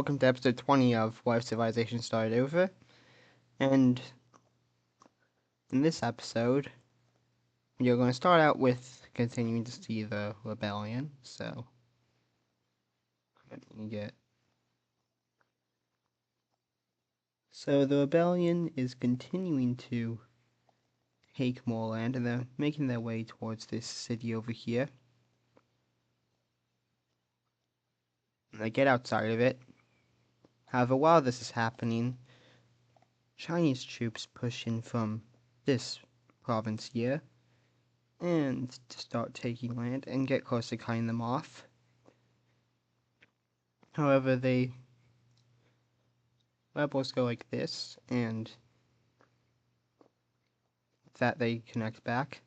Welcome to episode 20 of Why Civilization Started Over. And in this episode, you're going to start out with continuing to see the rebellion. So, let me get. So, the rebellion is continuing to take more land, and they're making their way towards this city over here. And they get outside of it. However, while this is happening, Chinese troops push in from this province here and to start taking land and get close to cutting them off. However, the rebels go like this, and that they connect back.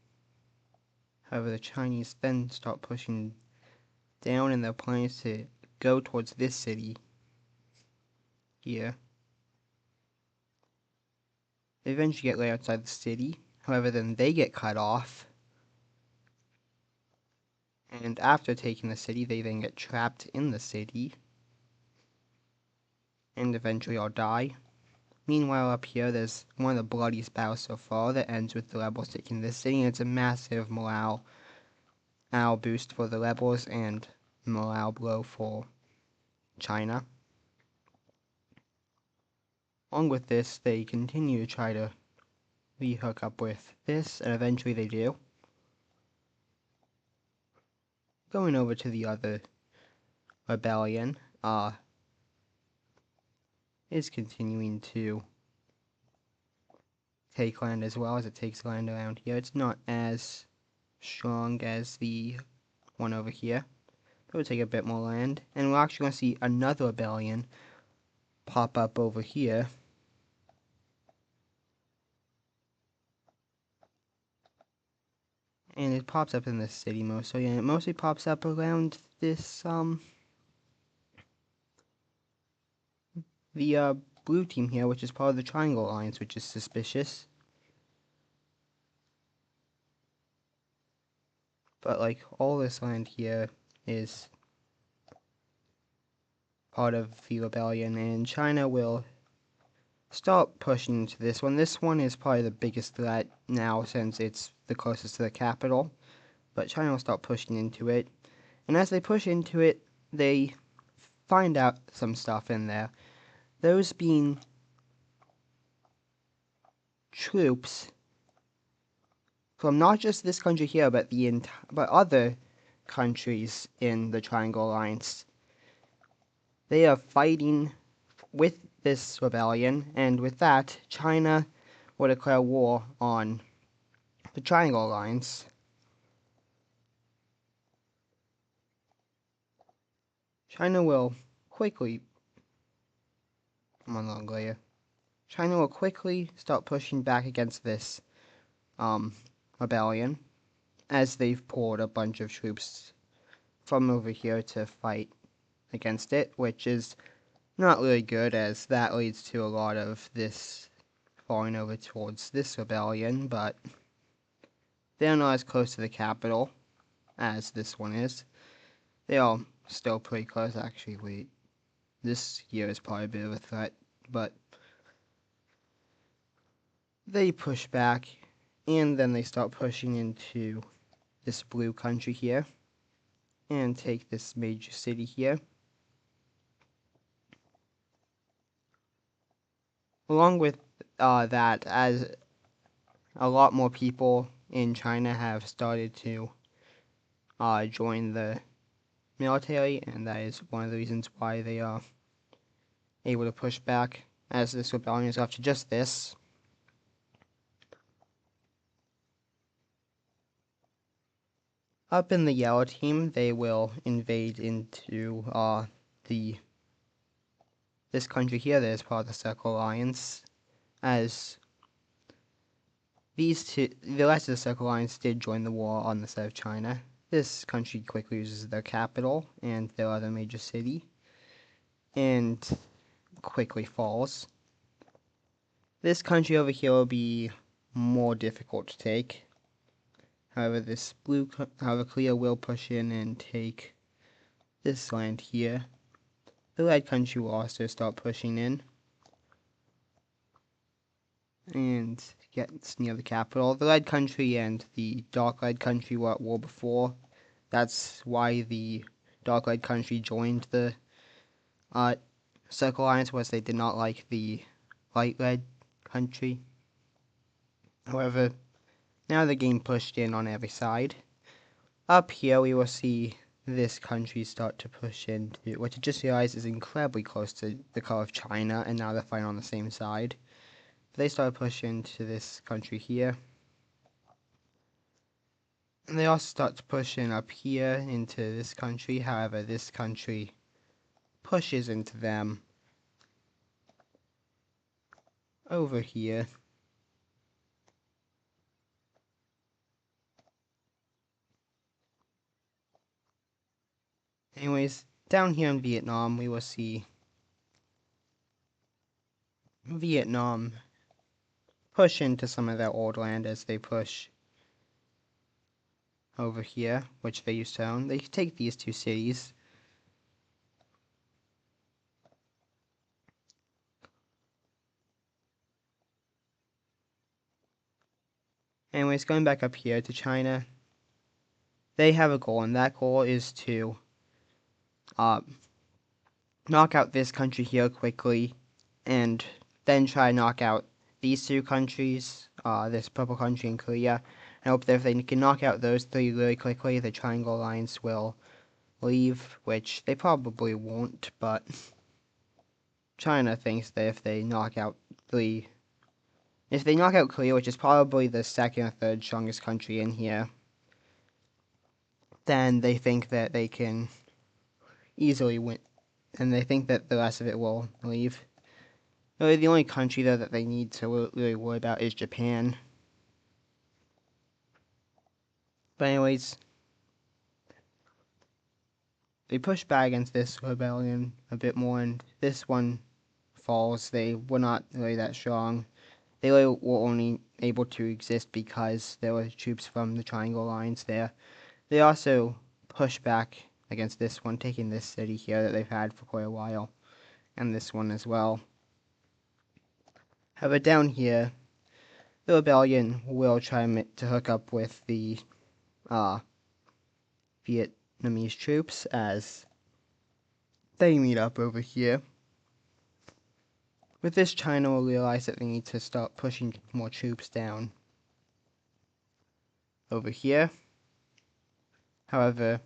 However, the Chinese then start pushing down in their plans to go towards this city here. They eventually get right outside the city. However, then they get cut off. And after taking the city, they then get trapped in the city. And eventually all die. Meanwhile, up here, there's one of the bloodiest battles so far that ends with the rebels taking this city. And it's a massive morale boost for the rebels and morale blow for China. Along with this, they continue to try to rehook up with this, and eventually they do. Going over to the other rebellion, is continuing to take land as well as it takes land around here. It's not as strong as the one over here. It will take a bit more land, and we're actually going to see another rebellion pop up over here. And it pops up in this city mostly, and it mostly pops up around this, the blue team here, which is part of the Triangle Alliance, which is suspicious. But, like, all this land here is part of the rebellion, and China will start pushing into this one. This one is probably the biggest threat now since it's the closest to the capital, but China will start pushing into it. And as they push into it, they find out some stuff in there. Those being troops from not just this country here, but but other countries in the Triangle Alliance. They are fighting with this rebellion, and with that, China will declare war on the Triangle Alliance. China will quickly China will quickly start pushing back against this rebellion, as they've pulled a bunch of troops from over here to fight against it, which is not really good, as that leads to a lot of this falling over towards this rebellion, but they're not as close to the capital as this one is. They are still pretty close, actually. Wait, this here is probably a bit of a threat, but they push back, and then they start pushing into this blue country here, and take this major city here. Along with that, as a lot more people in China have started to join the military, and that is one of the reasons why they are able to push back, as this rebellion is up to just this. Up in the yellow team, they will invade into this country here that is part of the Circle Alliance, as the rest of the Circle Alliance did join the war on the side of China. This country quickly loses their capital and their other major city, and quickly falls. This country over here will be more difficult to take. However, Korea will push in and take this land here. the red country will also start pushing in and get near the capital. The red country and the dark red country were at war before. That's why the dark red country joined the Circle Alliance, was they did not like the light red country. However, now they're getting pushed in on every side. Up here we will see this country start to push into what you just realized is incredibly close to the color of China, and now they're fighting on the same side. They start pushing into this country here. And they also start to push in up here into this country. However, this country pushes into them over here. Anyways, down here in Vietnam, we will see Vietnam push into some of their old land as they push over here, which they used to own. They take these two cities. Anyways, going back up here to China, they have a goal, and that goal is to knock out this country here quickly, and then try to knock out these two countries, this purple country and Korea. I hope that if they can knock out those three really quickly, the Triangle Alliance will leave, which they probably won't, but China thinks that if they knock out Korea, which is probably the second or third strongest country in here, then they think that they can easily win, and they think that the rest of it will leave. Really, the only country, though, that they need to really worry about is Japan. But anyways, they push back against this rebellion a bit more, and this one falls. They were not really that strong. They were only able to exist because there were troops from the Triangle Alliance there. They also push back against this one, taking this city here that they've had for quite a while, and this one as well. However, down here, the rebellion will try to hook up with the Vietnamese troops as they meet up over here. With this, China will realize that they need to start pushing more troops down over here. However,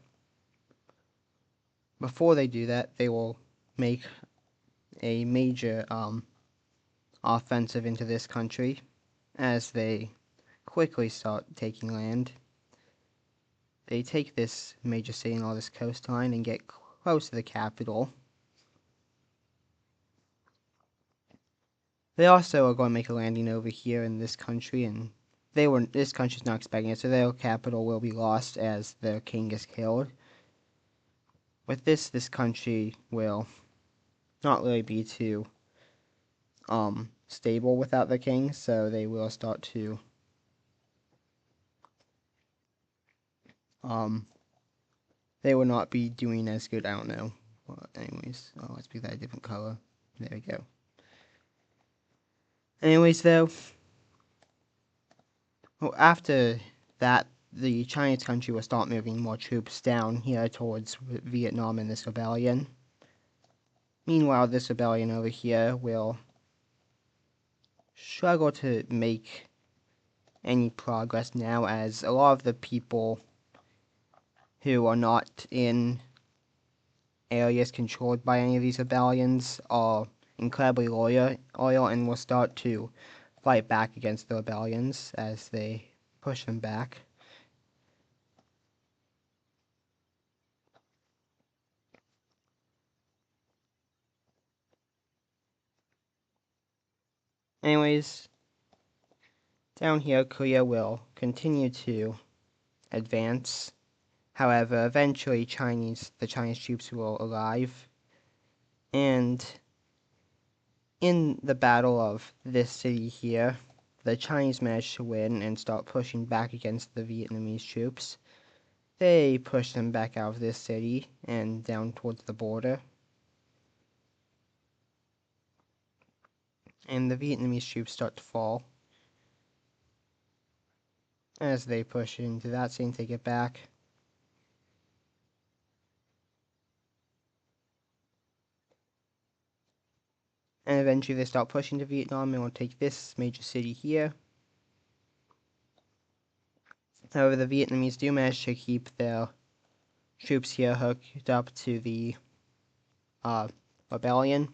before they do that, they will make a major offensive into this country as they quickly start taking land. They take this major city and all this coastline and get close to the capital. They also are going to make a landing over here in this country, and this country's not expecting it, so their capital will be lost as their king is killed. With this country will not really be too stable without the king, so they will start to they will not be doing as good. I don't know. Well, anyways, let's pick that a different color. There we go. Anyways, though, after that, the Chinese country will start moving more troops down here towards Vietnam in this rebellion. Meanwhile, this rebellion over here will struggle to make any progress now, as a lot of the people who are not in areas controlled by any of these rebellions are incredibly loyal and will start to fight back against the rebellions as they push them back. Anyways, down here, Korea will continue to advance. However, eventually the Chinese troops will arrive, and in the battle of this city here, the Chinese managed to win and start pushing back against the Vietnamese troops. They pushed them back out of this city and down towards the border. and the Vietnamese troops start to fall. As they push into that scene, take it back. And eventually they start pushing to Vietnam and will take this major city here. However, the Vietnamese do manage to keep their troops here hooked up to the rebellion.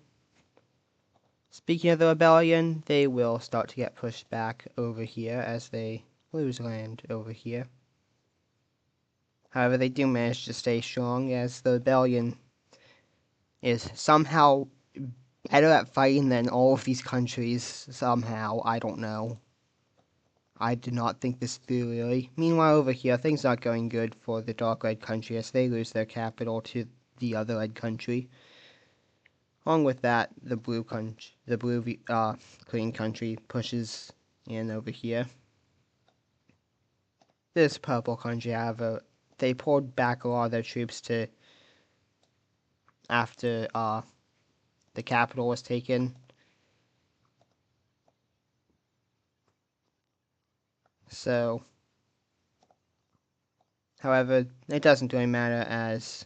Speaking of the rebellion, they will start to get pushed back over here as they lose land over here. However, they do manage to stay strong as the rebellion is somehow better at fighting than all of these countries. Somehow, I don't know. I did not think this through, really. Meanwhile, over here, things aren't going good for the Dark Red Country as they lose their capital to the other Red Country. Along with that, the Blue Green Country pushes in over here. This Purple Country, however, they pulled back a lot of their troops to after the capital was taken. So, however, it doesn't really matter as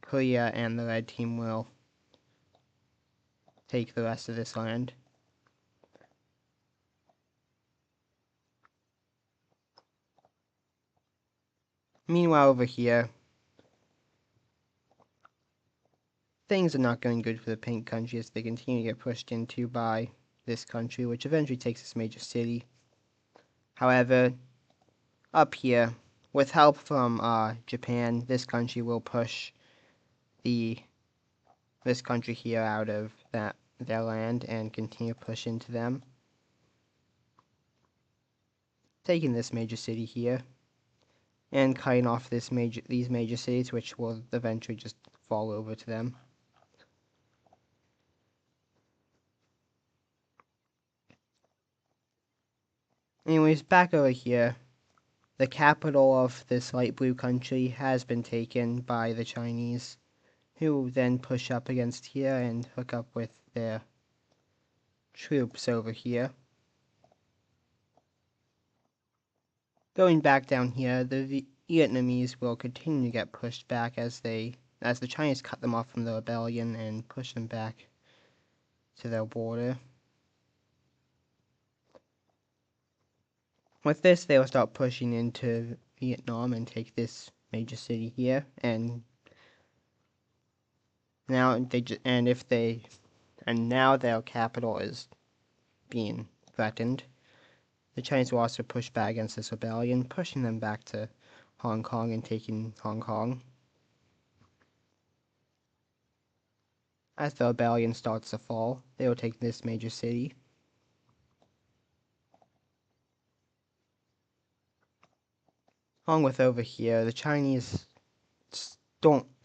Korea and the Red Team will take the rest of this land. Meanwhile, over here, things are not going good for the Pink Country as they continue to get pushed into by this country, which eventually takes this major city. However, up here, with help from Japan, this country will push this country here out of their land and continue to push into them, taking this major city here and cutting off these major cities, which will eventually just fall over to them. Anyways, back over here, the capital of this light blue country has been taken by the Chinese, who then push up against here and hook up with their troops over here. Going back down here, the Vietnamese will continue to get pushed back as the Chinese cut them off from the rebellion and push them back to their border. With this, they will start pushing into Vietnam and take this major city here. And now now their capital is being threatened. The Chinese will also push back against this rebellion, pushing them back to Hong Kong and taking Hong Kong. As the rebellion starts to fall, they will take this major city. Along with over here, the Chinese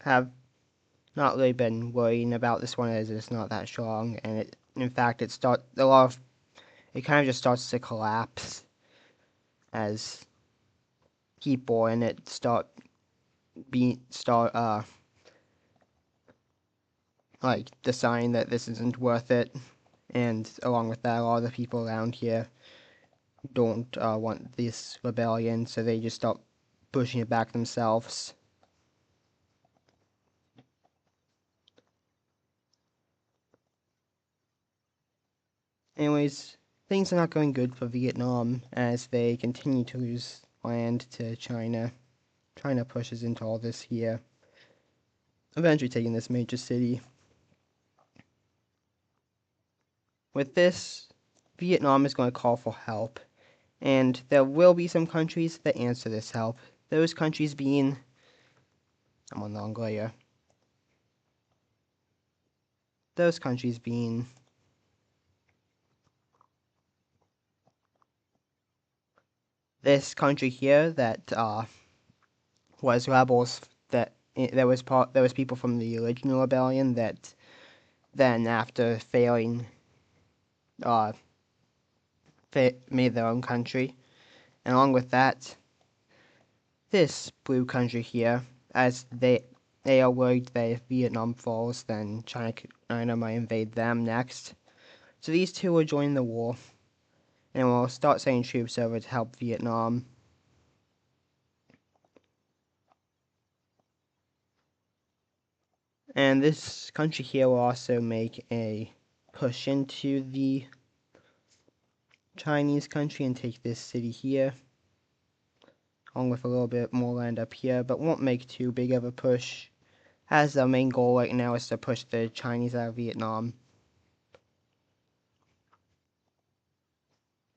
have not really been worrying about this one as it's not that strong, and in fact it kind of just starts to collapse as people in it start deciding that this isn't worth it, and along with that, a lot of the people around here don't want this rebellion, so they just start pushing it back themselves. Anyways, things are not going good for Vietnam as they continue to lose land to China. China pushes into all this here, eventually taking this major city. With this, Vietnam is going to call for help, and there will be some countries that answer this help. Those countries being, I'm on the wrong layer. Those countries being this country here that was rebels that there was people from the original rebellion that then after failing made their own country, and along with that, this blue country here, as they are worried that if Vietnam falls, then China might invade them next. So these two will join the war, and will start sending troops over to help Vietnam. And this country here will also make a push into the Chinese country and take this city here, along with a little bit more land up here, but won't make too big of a push, as the main goal right now is to push the Chinese out of Vietnam.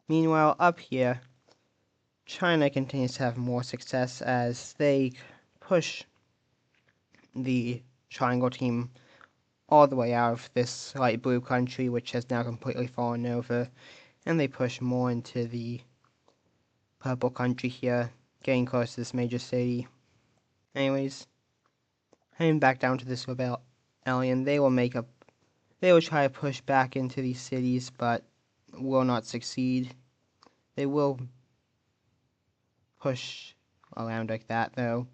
Meanwhile, up here, China continues to have more success as they push the Triangle team all the way out of this light blue country, which has now completely fallen over, and they push more into the purple country here, getting close to this major city. Anyways, heading back down to this rebellion, they will try to push back into these cities, but will not succeed. They will push around like that, though.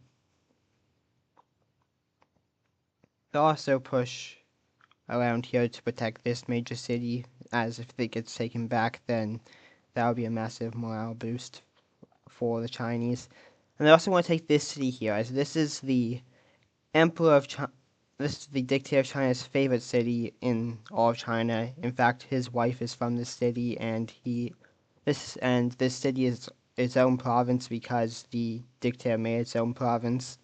They'll also push around here to protect this major city, as if it gets taken back, then that would be a massive morale boost for the Chinese. And they also want to take this city here, as this is the Emperor of China. This is the dictator of China's favorite city in all of China. In fact, his wife is from this city, and this city is its own province because the dictator made its own province.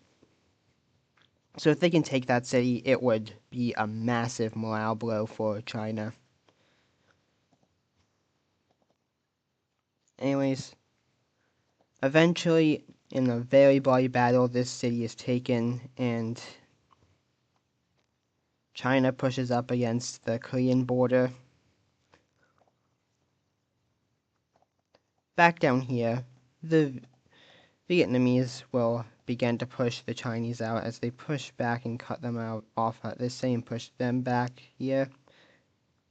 So if they can take that city, it would be a massive morale blow for China. Anyways, eventually, in a very bloody battle, this city is taken, and China pushes up against the Korean border. Back down here, the Vietnamese will begin to push the Chinese out as they push back and cut them off at the same push them back here.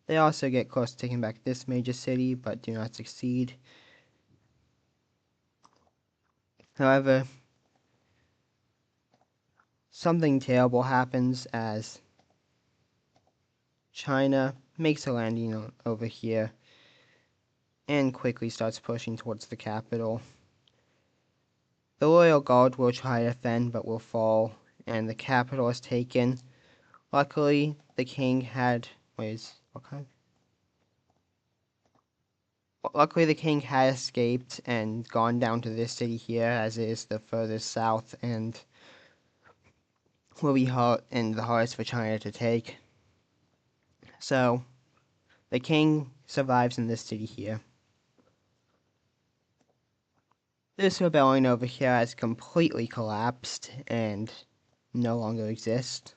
They also get close to taking back this major city, but do not succeed. However, something terrible happens as China makes a landing over here and quickly starts pushing towards the capital. The Royal Guard will try to defend but will fall, and the capital is taken. Luckily, the king had Luckily, the king had escaped and gone down to this city here, as it is the furthest south and will be the hardest for China to take. So, the king survives in this city here. This rebellion over here has completely collapsed and no longer exists.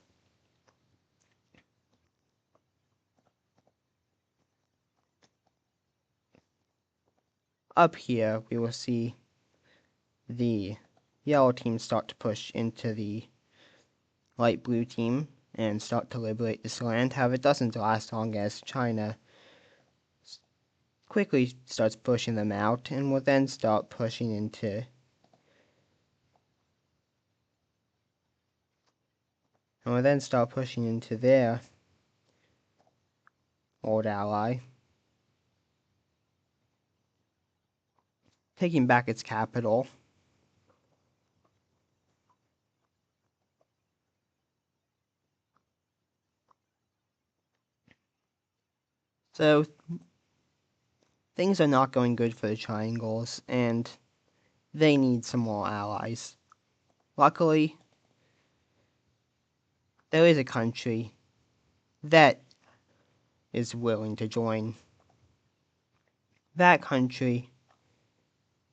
Up here, we will see the yellow team start to push into the light blue team and start to liberate this land. However, it doesn't last long as China quickly starts pushing them out and will then start pushing into their old ally, taking back its capital. So, things are not going good for the Triangles, and they need some more allies. Luckily, there is a country that is willing to join. That country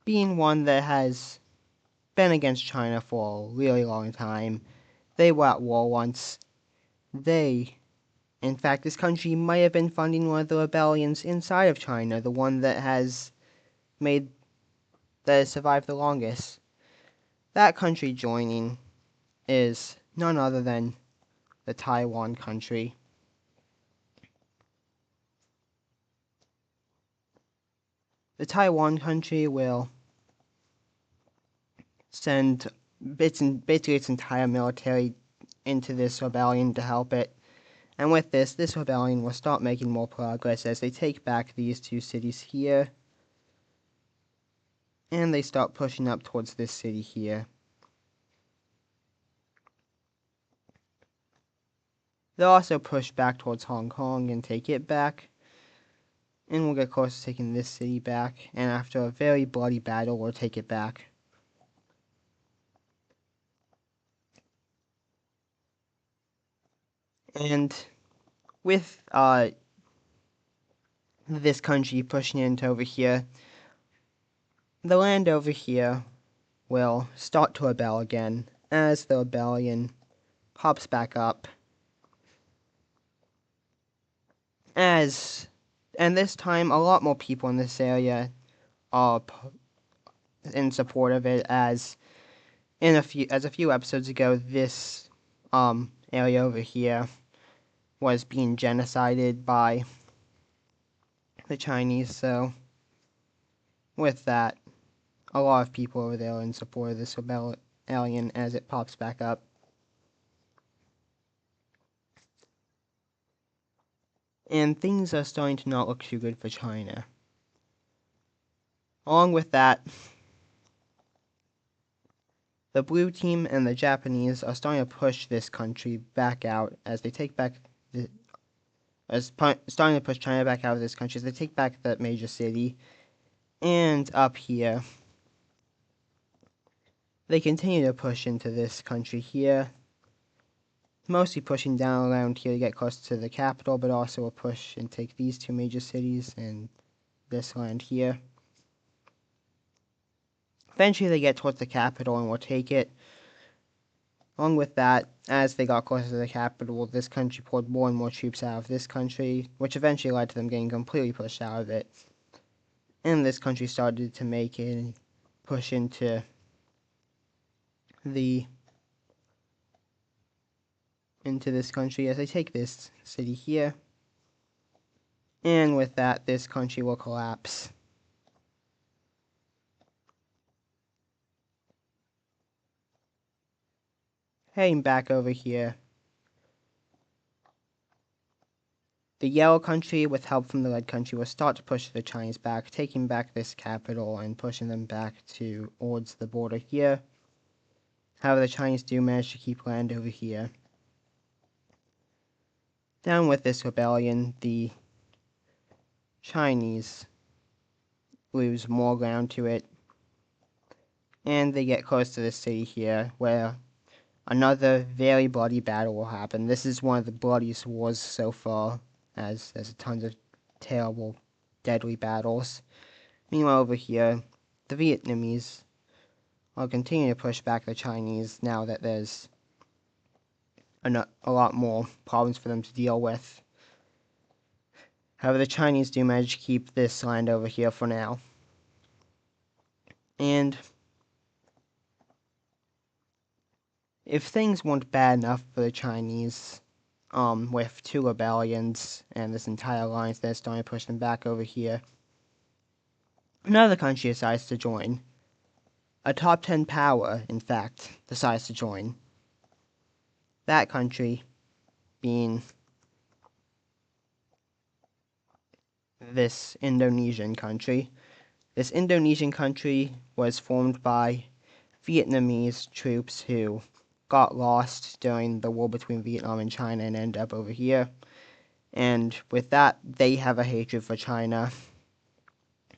being one that has been against China for a really long time. They were at war once. In fact, this country might have been funding one of the rebellions inside of China, the one that has survived the longest. That country joining is none other than the Taiwan country. The Taiwan country will send basically its entire military into this rebellion to help it, And with this rebellion will start making more progress as they take back these two cities here. And they start pushing up towards this city here. They'll also push back towards Hong Kong and take it back. And we'll get close to taking this city back. And after a very bloody battle, we'll take it back. And with this country pushing into over here, the land over here will start to rebel again as the rebellion pops back up. And this time, a lot more people in this area are in support of it. As a few episodes ago, this area over here was being genocided by the Chinese. So, with that, a lot of people over there are in support of this rebellion as it pops back up. And things are starting to not look too good for China. Along with that, the blue team and the Japanese are starting to push this country back out as they take back starting to push China back out of this country as they take back that major city. And up here, they continue to push into this country here, mostly pushing down around here to get close to the capital, but also a push and take these two major cities and this land here. Eventually they get towards the capital and will take it. Along with that, as they got closer to the capital, this country poured more and more troops out of this country, which eventually led to them getting completely pushed out of it. And this country started to make a push into this country as they take this city here. And with that, this country will collapse. Heading back over here, the yellow country, with help from the red country, will start to push the Chinese back, taking back this capital and pushing them back towards the border here. However, the Chinese do manage to keep land over here. Down with this rebellion, the Chinese lose more ground to it, and they get close to this city here, where another very bloody battle will happen. This is one of the bloodiest wars so far, as there's tons of terrible, deadly battles. Meanwhile, over here, the Vietnamese are continuing to push back the Chinese now that there's a lot more problems for them to deal with. However, the Chinese do manage to keep this land over here for now. And if things weren't bad enough for the Chinese, with two rebellions and this entire alliance that's starting to push them back over here, another country decides to join. A top 10 power, in fact, decides to join. That country being this Indonesian country. This Indonesian country was formed by Vietnamese troops who got lost during the war between Vietnam and China and ended up over here. And with that, they have a hatred for China.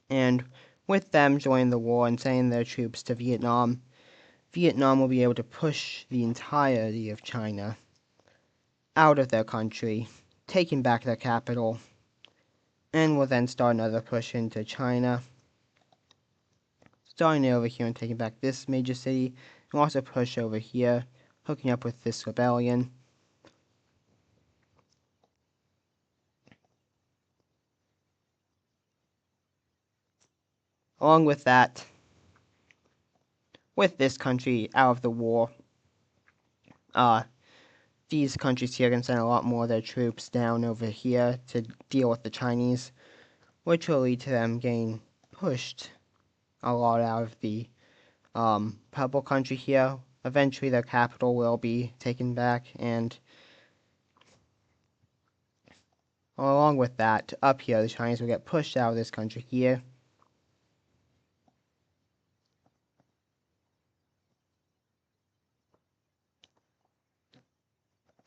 And with them joining the war and sending their troops to Vietnam, Vietnam will be able to push the entirety of China out of their country, taking back their capital, and will then start another push into China, starting over here and taking back this major city, and also push over here, hooking up with this rebellion. Along with that, with this country out of the war, these countries here can send a lot more of their troops down over here to deal with the Chinese, which will lead to them getting pushed a lot out of the purple country here. Eventually their capital will be taken back, and Along with that, up here, the Chinese will get pushed out of this country here.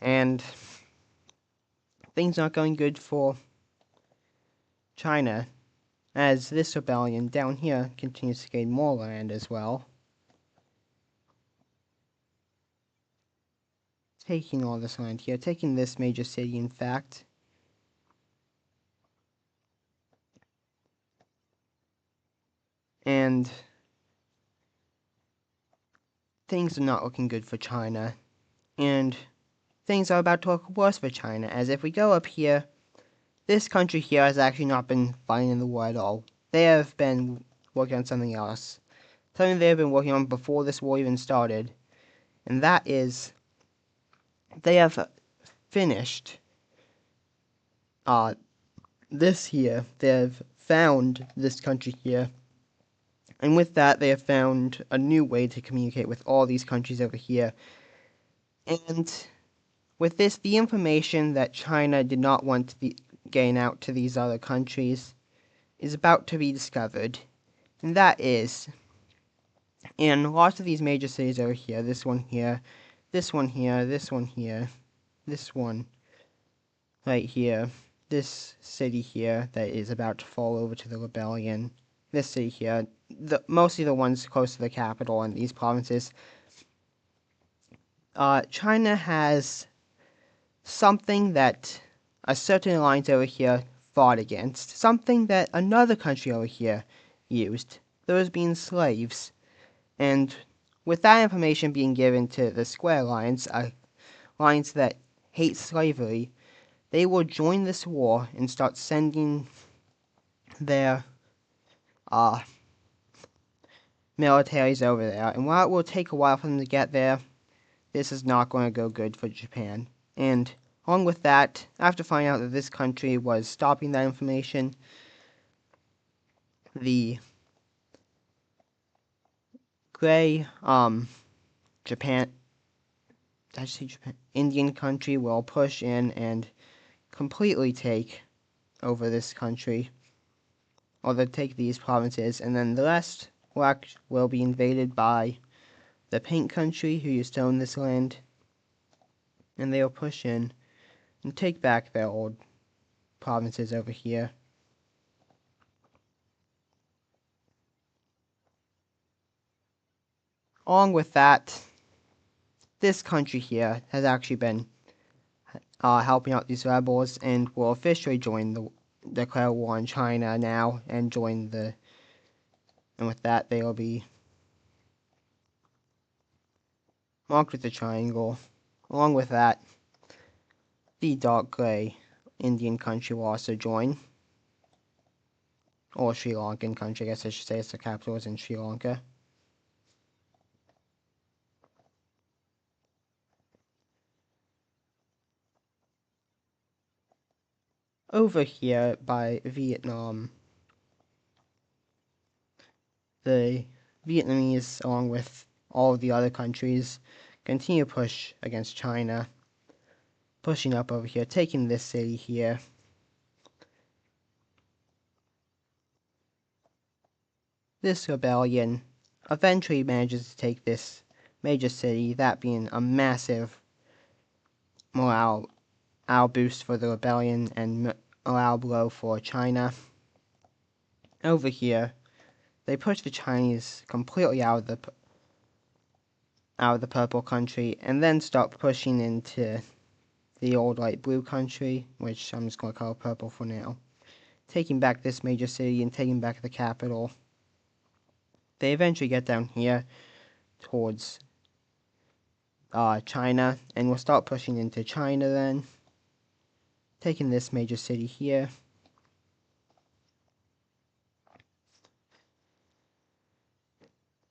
And things not going good for China, as this rebellion down here continues to gain more land as well. Taking all this land here, taking this major city in fact. And things are not looking good for China. And things are about to look worse for China, as if we go up here, this country here has actually not been fighting in the war at all. They have been working on something else. Something they have been working on before this war even started. And that is, they have finished this here. They have found this country here. And with that, they have found a new way to communicate with all these countries over here. And with this, the information that China did not want to gain out to these other countries is about to be discovered. And that is, in lots of these major cities over here, this one here, this one here, this one here, this one right here, this city here that is about to fall over to the rebellion, this city here, mostly the ones close to the capital and these provinces, China has something that a certain alliance over here fought against, something that another country over here used, those being slaves. And with that information being given to the Square Alliance, a alliance that hates slavery, they will join this war and start sending their militaries over there. And while it will take a while for them to get there, this is not going to go good for Japan. And along with that, after finding out that this country was stopping that information, the gray Indian country will push in and completely take over this country, or they'll take these provinces, and then the rest will be invaded by the pink country who used to own this land, and they'll push in and take back their old provinces over here. Along with that, this country here has actually been helping out these rebels and will officially declare war on China now and and with that they will be marked with a triangle. Along with that, the dark gray Indian country will also join, or Sri Lankan country, I guess I should say, it's the capital is in Sri Lanka. Over here by Vietnam, the Vietnamese, along with all of the other countries, continue to push against China, pushing up over here, taking this city here. This rebellion eventually manages to take this major city, that being a massive morale boost for the rebellion and morale blow for China. Over here, they push the Chinese completely out of the purple country, and then start pushing into the old light blue country, which I'm just going to call purple for now, taking back this major city and taking back the capital. They eventually get down here towards China, and will start pushing into China then, taking this major city here.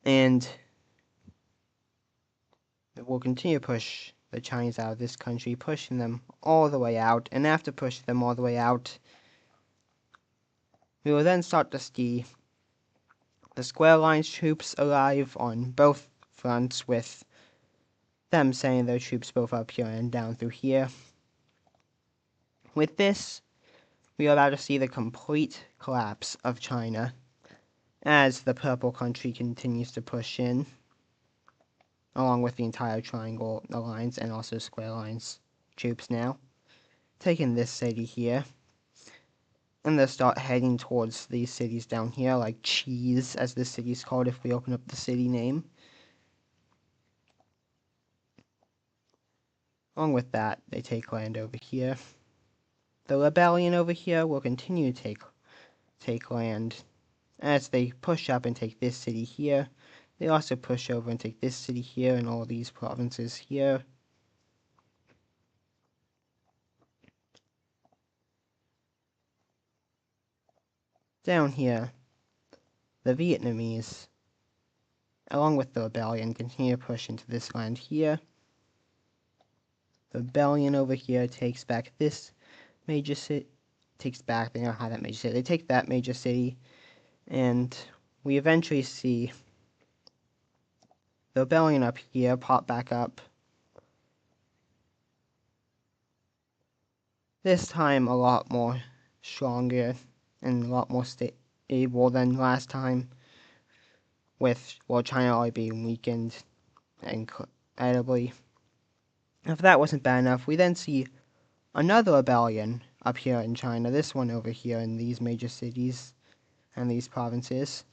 And we'll continue to push the Chinese out of this country, pushing them all the way out, and after pushing them all the way out, we will then start to see the Square Alliance troops arrive on both fronts, with them sending their troops both up here and down through here. With this, we are about to see the complete collapse of China as the purple country continues to push in, along with the entire Triangle Alliance and also Square Alliance troops now, taking this city here. And they'll start heading towards these cities down here, like Cheese, as this city's called if we open up the city name. Along with that, they take land over here. The rebellion over here will continue to take land as they push up and take this city here. They also push over and take this city here and all these provinces here. Down here, the Vietnamese, along with the rebellion, continue to push into this land here. The rebellion over here takes back this major city. Takes back, they don't have that major city. They take that major city, and we eventually see the rebellion up here pop back up. This time a lot more stronger and a lot more stable than last time, with China already being weakened incredibly. If that wasn't bad enough, we then see another rebellion up here in China, this one over here in these major cities and these provinces.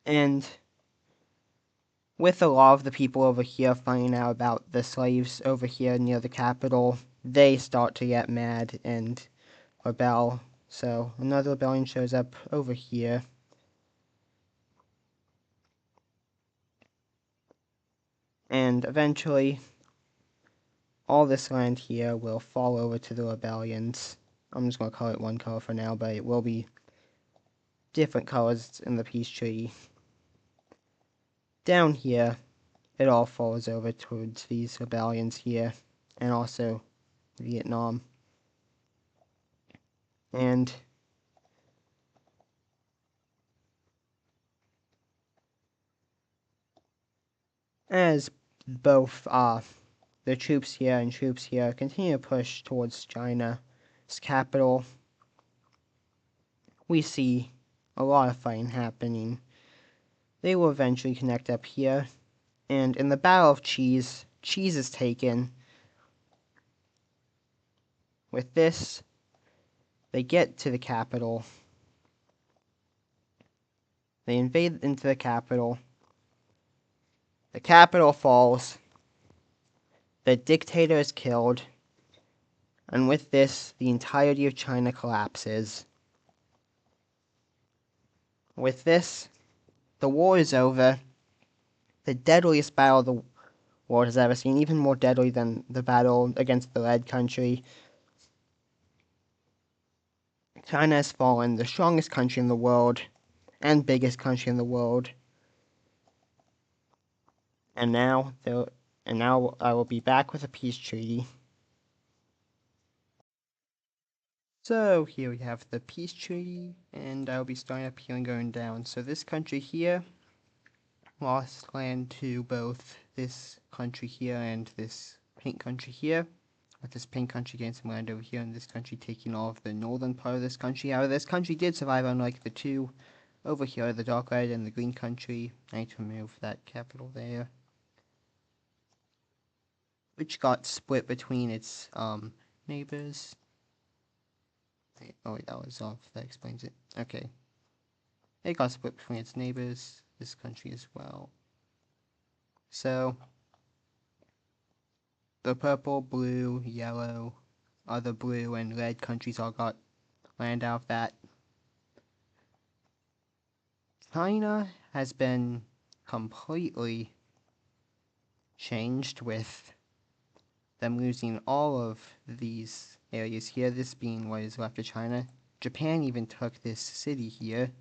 And with a lot of the people over here finding out about the slaves over here near the capital, they start to get mad and rebel. So another rebellion shows up over here. And eventually, all this land here will fall over to the rebellions. I'm just going to call it one color for now, but it will be different colors in the peace treaty. Down here, it all falls over towards these rebellions here, and also Vietnam. And as both the troops here and troops here continue to push towards China's capital, we see a lot of fighting happening. They will eventually connect up here, and in the Battle of Cheese, Cheese is taken. With this, they get to the capital. They invade into the capital. The capital falls. The dictator is killed. And with this, the entirety of China collapses. With this, the war is over. The deadliest battle the world has ever seen, even more deadly than the battle against the Red Country. China has fallen, the strongest country in the world, and biggest country in the world. And now I will be back with a peace treaty. So here we have the peace treaty, and I'll be starting up here and going down. So this country here lost land to both this country here and this pink country here, with this pink country getting some land over here and this country taking all of the northern part of this country. However, this country did survive, unlike the two over here, the dark red and the green country. I need to remove that capital there, which got split between its neighbors. Oh wait, that was off, that explains it. Okay. It got split between its neighbors, this country as well. So, the purple, blue, yellow, other blue, and red countries all got land out of that. China has been completely changed with them losing all of these areas here, this being what is left of China. Japan even took this city here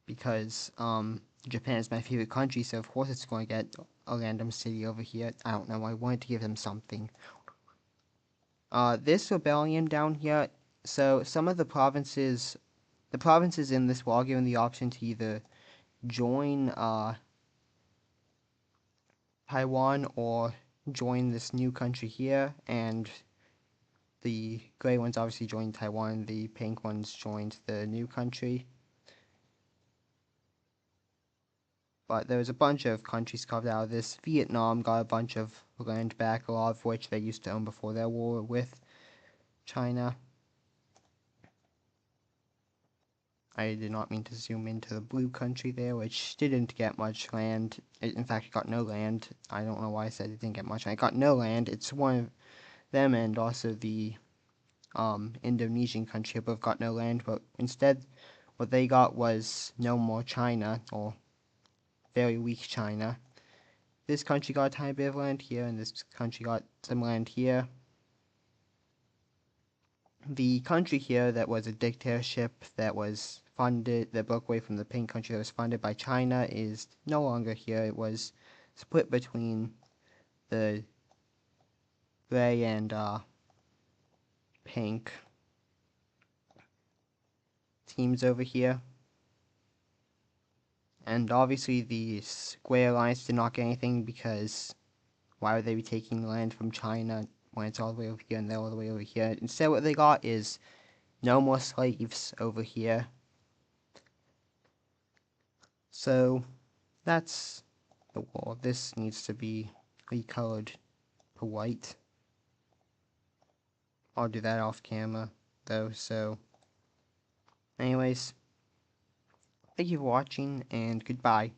because Japan is my favorite country, so of course it's going to get a random city over here. I don't know, I wanted to give them something. This rebellion down here, so some of the provinces in this were given the option to either join Taiwan or joined this new country here, and the gray ones obviously joined Taiwan, the pink ones joined the new country. But there was a bunch of countries carved out of this. Vietnam got a bunch of land back, a lot of which they used to own before their war with China. I did not mean to zoom into the blue country there, which didn't get much land. In fact, it got no land. I don't know why I said it didn't get much. It got no land. It's one of them and also the Indonesian country both got no land, but instead what they got was no more China, or very weak China. This country got a tiny bit of land here, and this country got some land here. The country here that was a dictatorship that broke away from the pink country that was funded by China is no longer here. It was split between the gray and pink teams over here. And obviously the Square Alliance did not get anything, because why would they be taking land from China when it's all the way over here and they're all the way over here? Instead what they got is no more slaves over here. So that's the wall. This needs to be recolored to white. I'll do that off camera though. So anyways, thank you for watching and goodbye.